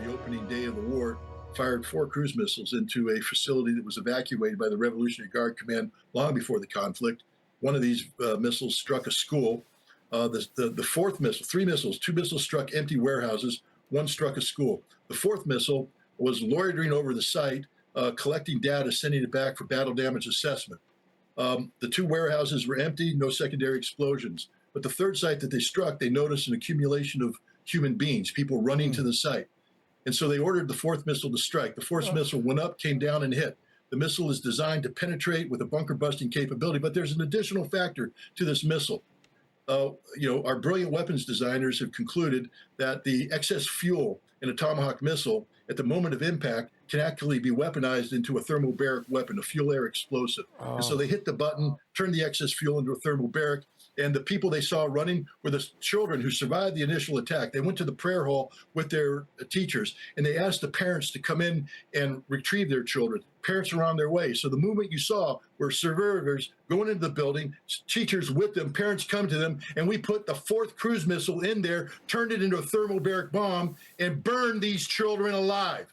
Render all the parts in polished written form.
the opening day of the war, fired 4 cruise missiles into a facility that was evacuated by the Revolutionary Guard Command long before the conflict. One of these missiles struck a school. The fourth missile, 3 missiles, 2 missiles struck empty warehouses, 1 struck a school. The fourth missile was loitering over the site, collecting data, sending it back for battle damage assessment. The 2 warehouses were empty, no secondary explosions. But the third site that they struck, they noticed an accumulation of human beings, people running to the site. And so they ordered the 4th missile to strike. The 4th missile went up, came down, and hit. The missile is designed to penetrate with a bunker-busting capability, but there's an additional factor to this missile. Our brilliant weapons designers have concluded that the excess fuel in a Tomahawk missile at the moment of impact can actually be weaponized into a thermobaric weapon, a fuel-air explosive. And so they hit the button, turned the excess fuel into a thermobaric, and the people they saw running were the children who survived the initial attack. They went to the prayer hall with their teachers, and they asked the parents to come in and retrieve their children. Parents are on their way. So the movement you saw were survivors going into the building, teachers with them, parents come to them, and we put the 4th cruise missile in there, turned it into a thermobaric bomb, and burned these children alive.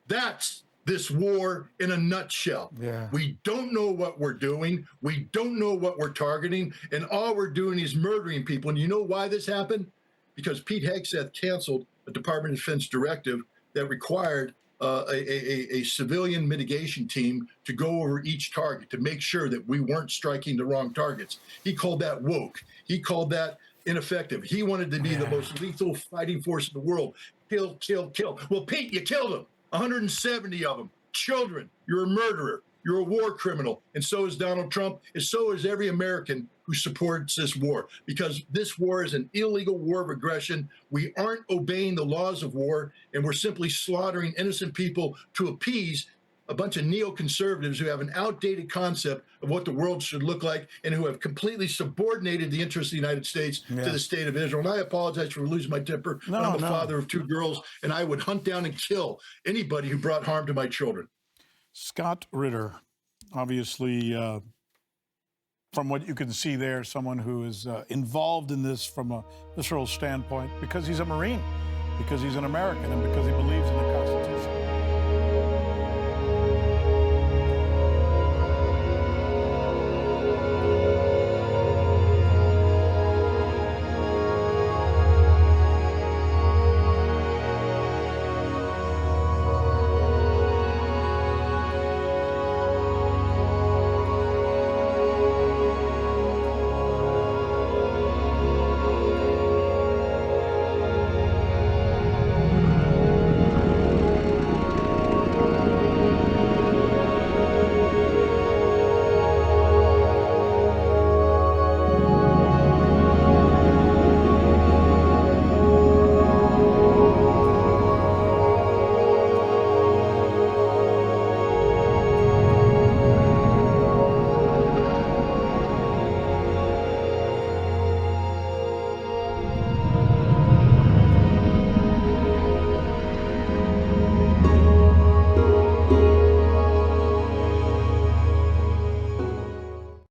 That's this war in a nutshell. Yeah. We don't know what we're doing. We don't know what we're targeting. And all we're doing is murdering people. And you know why this happened? Because Pete Hegseth canceled a Department of Defense directive that required a civilian mitigation team to go over each target to make sure that we weren't striking the wrong targets. He called that woke. He called that ineffective. He wanted to be the most lethal fighting force in the world. Kill, kill, kill. Well, Pete, you killed them. 170 of them, children. You're a murderer. You're a war criminal. And so is Donald Trump, and so is every American who supports this war, because this war is an illegal war of aggression. We aren't obeying the laws of war, and we're simply slaughtering innocent people to appease a bunch of neoconservatives who have an outdated concept of what the world should look like and who have completely subordinated the interests of the United States to the state of Israel. And I apologize for losing my temper. I'm a father of 2 girls, and I would hunt down and kill anybody who brought harm to my children. Scott Ritter, obviously, from what you can see there, someone who is involved in this from a visceral standpoint, because he's a Marine, because he's an American, and because he believes in the Constitution.